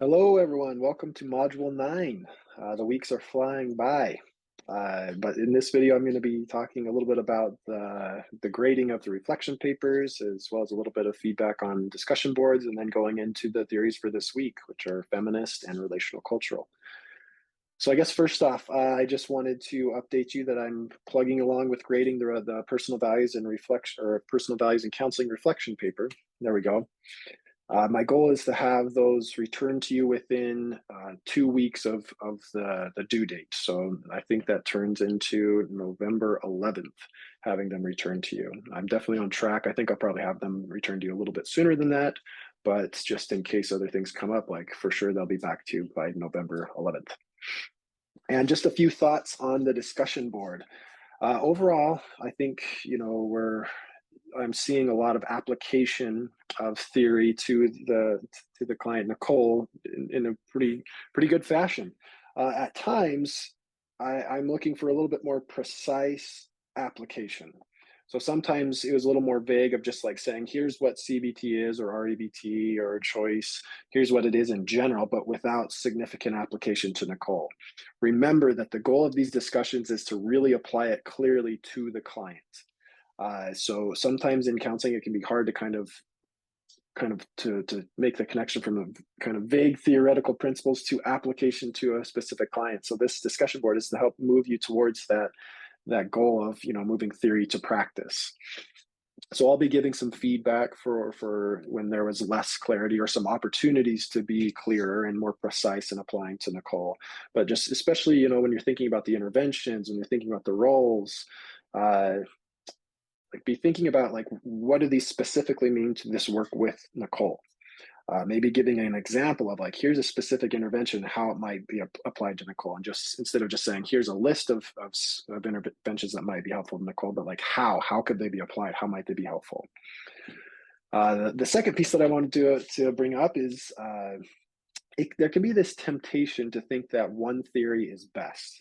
Hello, everyone. Welcome to Module 9. The weeks are flying by. But in this video, I'm going to be talking a little bit about the grading of the reflection papers, as well as a little bit of feedback on discussion boards, and then going into the theories for this week, which are feminist and relational cultural. So I guess first off, I just wanted to update you that I'm plugging along with grading the personal values and reflection, or personal values and counseling reflection paper. There we go. My goal is to have those returned to you within 2 weeks of the due date. So I think that turns into November 11th, having them returned to you. I'm definitely on track. I think I'll probably have them returned to you a little bit sooner than that, but just in case other things come up, like for sure they'll be back to you by November 11th. And just a few thoughts on the discussion board. Overall, I think, I'm seeing a lot of application of theory to the client Nicole in a pretty good fashion. At times, I'm looking for a little bit more precise application. So sometimes it was a little more vague of just like saying, here's what CBT is, or REBT, or choice. Here's what it is in general, but without significant application to Nicole. Remember that the goal of these discussions is to really apply it clearly to the client. So sometimes in counseling, it can be hard to kind of to make the connection from the kind of vague theoretical principles to application to a specific client. So this discussion board is to help move you towards that goal of moving theory to practice. So I'll be giving some feedback for when there was less clarity or some opportunities to be clearer and more precise in applying to Nicole. But just especially when you're thinking about the interventions, when you're thinking about the roles, be thinking about what do these specifically mean to this work with Nicole. Maybe giving an example of here's a specific intervention, how it might be applied to Nicole, and just instead of just saying here's a list of interventions that might be helpful to Nicole, but how could they be applied? How might they be helpful? The second piece that I wanted to bring up is there can be this temptation to think that one theory is best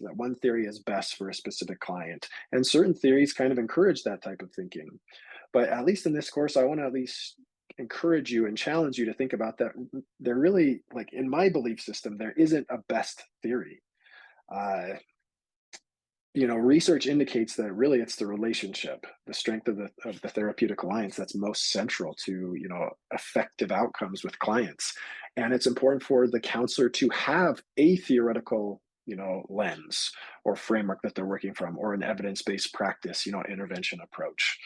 for a specific client. And certain theories kind of encourage that type of thinking. But at least in this course, I want to at least encourage you and challenge you to think about that. There really, in my belief system, there isn't a best theory. Research indicates that really it's the relationship, the strength of the therapeutic alliance that's most central to, effective outcomes with clients. And it's important for the counselor to have a theoretical, lens or framework that they're working from, or an evidence-based practice, intervention approach.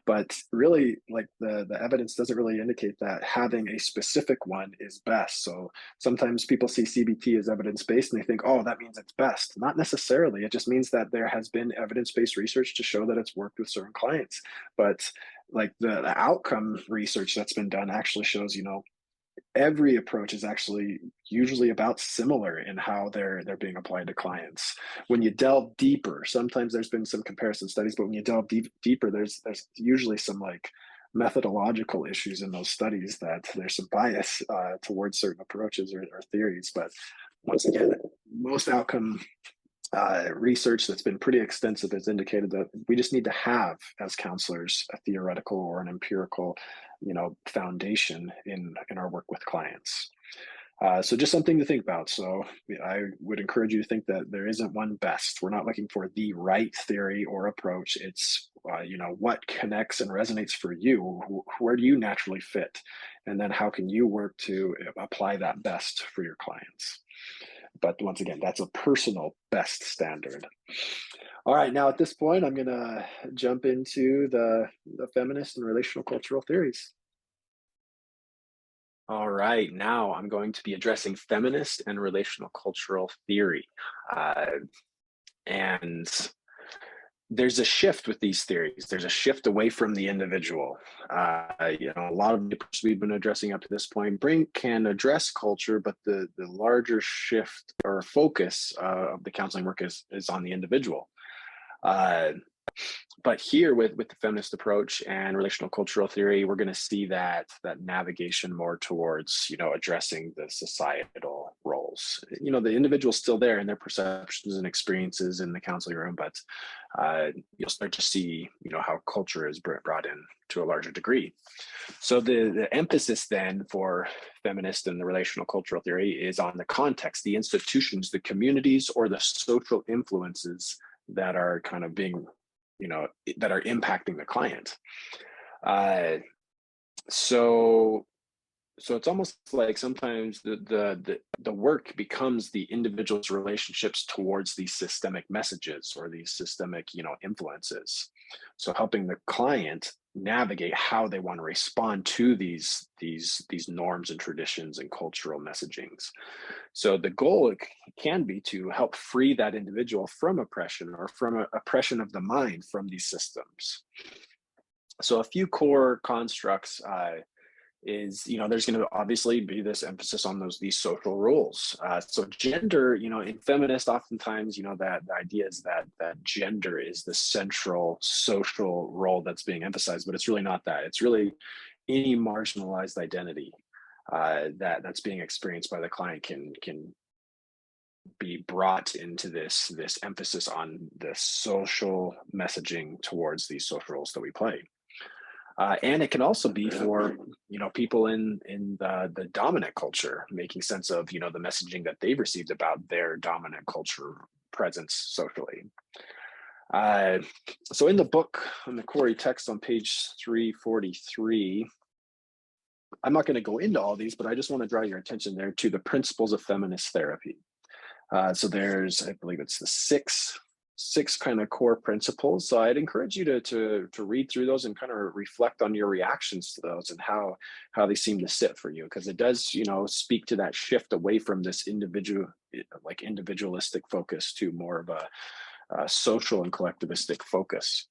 But really, the evidence doesn't really indicate that having a specific one is best. So sometimes people see CBT as evidence-based and they think, oh, that means it's best. Not necessarily. It just means that there has been evidence-based research to show that it's worked with certain clients. But the outcome research that's been done actually shows, every approach is actually usually about similar in how they're being applied to clients. When you delve deeper, sometimes there's been some comparison studies, but when you delve deeper, there's usually some methodological issues in those studies, that there's some bias towards certain approaches or theories. But once again, most outcome research that's been pretty extensive has indicated that we just need to have, as counselors, a theoretical or an empirical, foundation in our work with clients. So just something to think about. So I would encourage you to think that there isn't one best. We're not looking for the right theory or approach. It's, what connects and resonates for you. Where do you naturally fit? And then how can you work to apply that best for your clients? But once again, that's a personal best standard. All right, now at this point, I'm going to jump into the feminist and relational cultural theories. All right, now I'm going to be addressing feminist and relational cultural theory. And there's a shift with these theories. There's a shift away from the individual. A lot of the papers we've been addressing up to this point can address culture, but the larger shift or focus of the counseling work is on the individual. But here with the feminist approach and relational cultural theory, we're going to see that navigation more towards, addressing the societal role. roles. The individual's still there in their perceptions and experiences in the counseling room, but you'll start to see, how culture is brought in to a larger degree. So the emphasis then for feminist and the relational cultural theory is on the context, the institutions, the communities, or the social influences that are kind of being, that are impacting the client. So it's almost like sometimes the work becomes the individual's relationships towards these systemic messages or these systemic, influences. So helping the client navigate how they want to respond to these norms and traditions and cultural messagings. So the goal can be to help free that individual from oppression or from oppression of the mind from these systems. So a few core constructs is, there's going to obviously be this emphasis on these social roles. So gender, in feminist, oftentimes, that the idea is that gender is the central social role that's being emphasized, but it's really not that. It's really any marginalized identity that's being experienced by the client can be brought into this emphasis on the social messaging towards these social roles that we play. And it can also be for, people in the dominant culture, making sense of, the messaging that they've received about their dominant culture presence socially. So in the book, on the Corey text on page 343, I'm not going to go into all these, but I just want to draw your attention there to the principles of feminist therapy. So there's, I believe it's the six kind of core principles. So I'd encourage you to read through those and kind of reflect on your reactions to those and how they seem to sit for you, because it does, speak to that shift away from this individualistic focus to more of a social and collectivistic focus.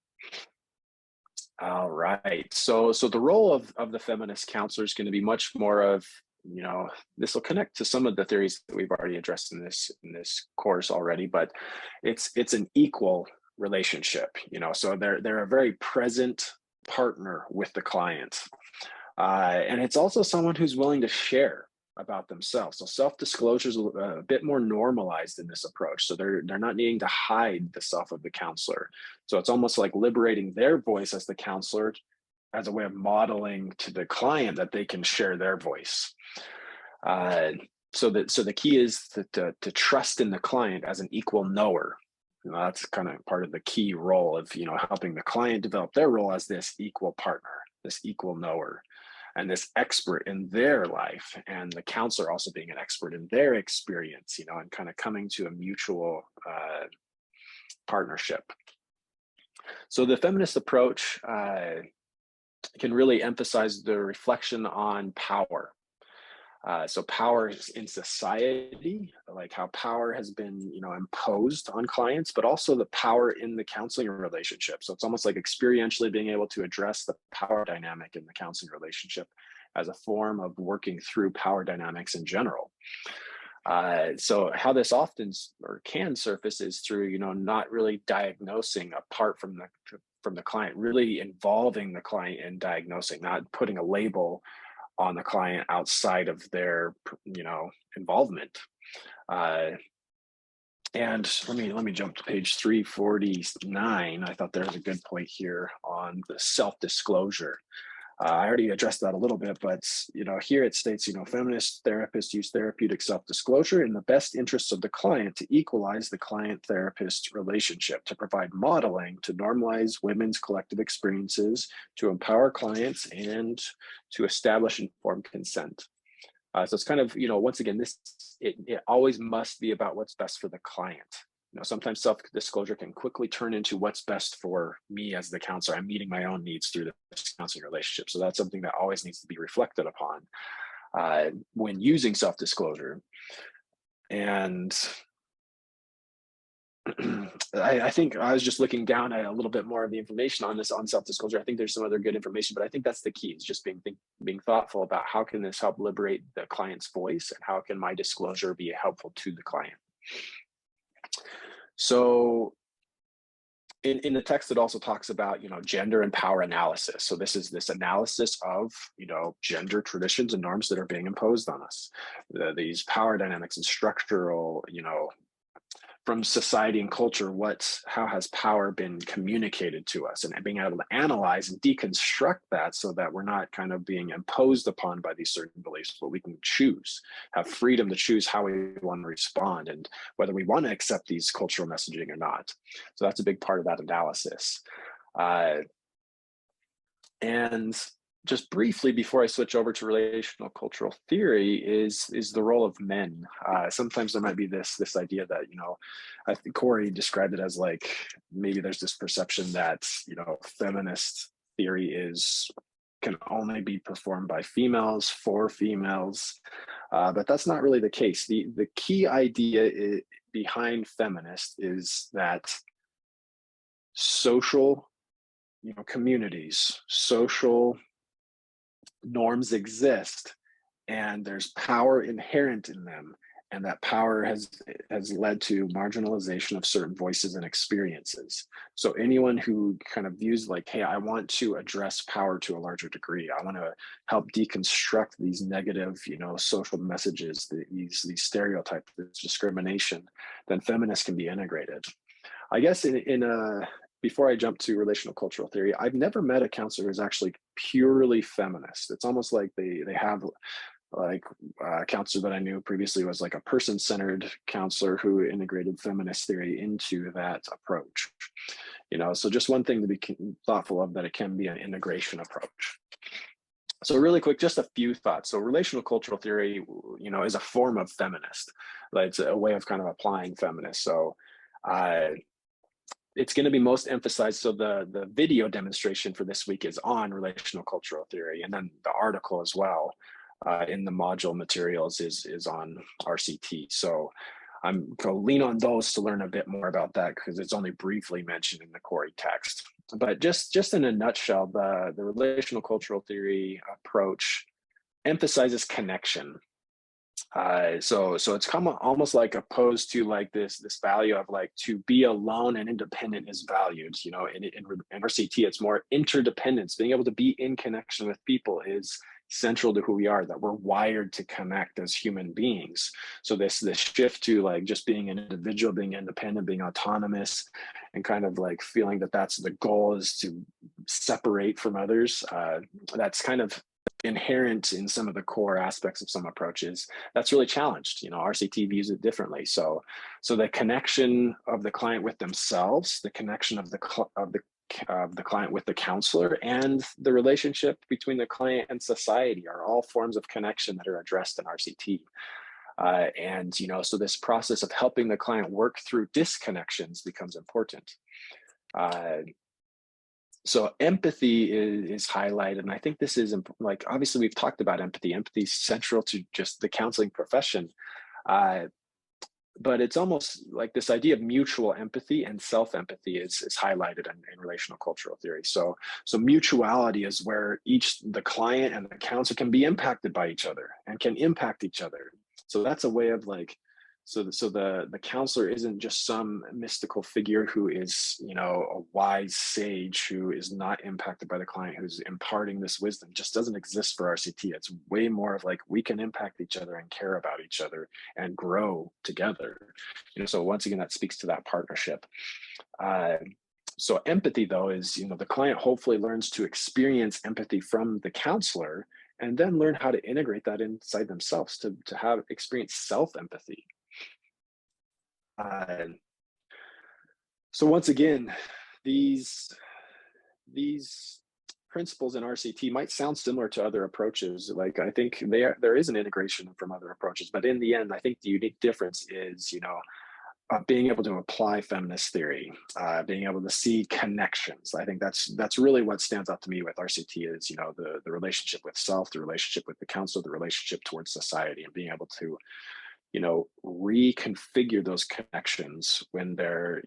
All right. So the role of the feminist counselor is going to be much more of, this will connect to some of the theories that we've already addressed in this course already, but it's an equal relationship, so they're a very present partner with the client. And it's also someone who's willing to share about themselves. So self-disclosure is a bit more normalized in this approach. So they're not needing to hide the self of the counselor. So it's almost like liberating their voice as the counselor as a way of modeling to the client that they can share their voice. So the key is to trust in the client as an equal knower. That's kind of part of the key role of, helping the client develop their role as this equal partner, this equal knower, and this expert in their life, and the counselor also being an expert in their experience, and kind of coming to a mutual partnership. So the feminist approach can really emphasize the reflection on power. So power is in society, like how power has been, imposed on clients, but also the power in the counseling relationship. So it's almost like experientially being able to address the power dynamic in the counseling relationship as a form of working through power dynamics in general. So how this often or can surface is through, not really diagnosing apart from the client, really involving the client in diagnosing, not putting a label on the client outside of their, involvement. And let me jump to page 349. I thought there was a good point here on the self-disclosure. I already addressed that a little bit, but here it states, feminist therapists use therapeutic self-disclosure in the best interests of the client to equalize the client-therapist relationship, to provide modeling, to normalize women's collective experiences, to empower clients, and to establish informed consent. So it's kind of, once again, it always must be about what's best for the client. Sometimes self-disclosure can quickly turn into what's best for me as the counselor. I'm meeting my own needs through this counseling relationship. So that's something that always needs to be reflected upon when using self-disclosure. And I think I was just looking down at a little bit more of the information on self-disclosure. I think there's some other good information, but I think that's the key, is just being thoughtful about how can this help liberate the client's voice, and how can my disclosure be helpful to the client. So in the text, it also talks about, gender and power analysis. So this is this analysis of, gender traditions and norms that are being imposed on us. These power dynamics and structural, from society and culture, how has power been communicated to us, and being able to analyze and deconstruct that so that we're not kind of being imposed upon by these certain beliefs, but we can have freedom to choose how we want to respond and whether we want to accept these cultural messaging or not. So that's a big part of that analysis. And just briefly, before I switch over to relational cultural theory, is the role of men. Sometimes there might be this idea that, I think Corey described it as like, maybe there's this perception that, feminist theory can only be performed by females, for females, but that's not really the case. The key idea behind feminist is that social, communities, social norms exist, and there's power inherent in them, and that power has led to marginalization of certain voices and experiences. So anyone who kind of views like, hey, I want to address power to a larger degree, I want to help deconstruct these negative, social messages, these stereotypes, this discrimination, then feminists can be integrated. I guess before I jump to relational cultural theory, I've never met a counselor who's actually purely feminist. It's almost like they have, like, a counselor that I knew previously was like a person-centered counselor who integrated feminist theory into that approach. So just one thing to be thoughtful of, that it can be an integration approach. So really quick, just a few thoughts. So relational cultural theory, is a form of feminist. Like, it's a way of kind of applying feminist. So it's going to be most emphasized. So the video demonstration for this week is on relational cultural theory, and then the article as well in the module materials is on RCT. So I'm going to lean on those to learn a bit more about that, because it's only briefly mentioned in the Corey text. But just in a nutshell, the relational cultural theory approach emphasizes connection. So it's almost like opposed to like this value of like, to be alone and independent is valued. In RCT, it's more interdependence. Being able to be in connection with people is central to who we are, that we're wired to connect as human beings. So this shift to like just being an individual, being independent, being autonomous, and kind of like feeling that that's the goal, is to separate from others. That's kind of inherent in some of the core aspects of some approaches. That's really challenged. RCT views it differently. So the connection of the client with themselves, the connection of the client with the counselor, and the relationship between the client and society are all forms of connection that are addressed in RCT. So this process of helping the client work through disconnections becomes important. So empathy is highlighted, and I think this is like, obviously we've talked about empathy. Empathy is central to just the counseling profession. But it's almost like this idea of mutual empathy and self-empathy is highlighted in relational cultural theory. So mutuality is where the client and the counselor can be impacted by each other and can impact each other. So that's a way of like, so the counselor isn't just some mystical figure who is, a wise sage who is not impacted by the client, who's imparting this wisdom. It just doesn't exist for RCT. It's way more of like, we can impact each other and care about each other and grow together. So once again, that speaks to that partnership. So empathy, though, is, the client hopefully learns to experience empathy from the counselor, and then learn how to integrate that inside themselves to have experience self-empathy. So once again, these principles in RCT might sound similar to other approaches. Like, I think there is an integration from other approaches, but in the end, I think the unique difference is, being able to apply feminist theory, being able to see connections. I think that's really what stands out to me with RCT is, the relationship with self, the relationship with the counselor, the relationship towards society, and being able to reconfigure those connections when they're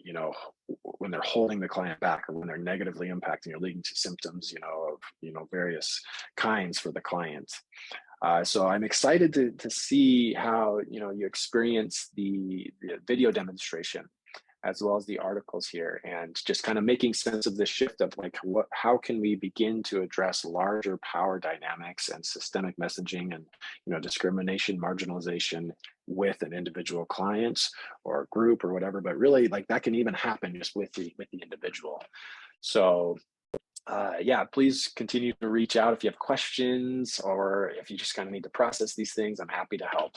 holding the client back, or when they're negatively impacting or leading to symptoms, of various kinds for the client. So I'm excited to see how, you experience the video demonstration. as well as the articles here, and just kind of making sense of the shift of like how can we begin to address larger power dynamics and systemic messaging and discrimination, marginalization with an individual client or group or whatever, but really like that can even happen just with the individual. So yeah, please continue to reach out if you have questions or if you just kind of need to process these things. I'm happy to help.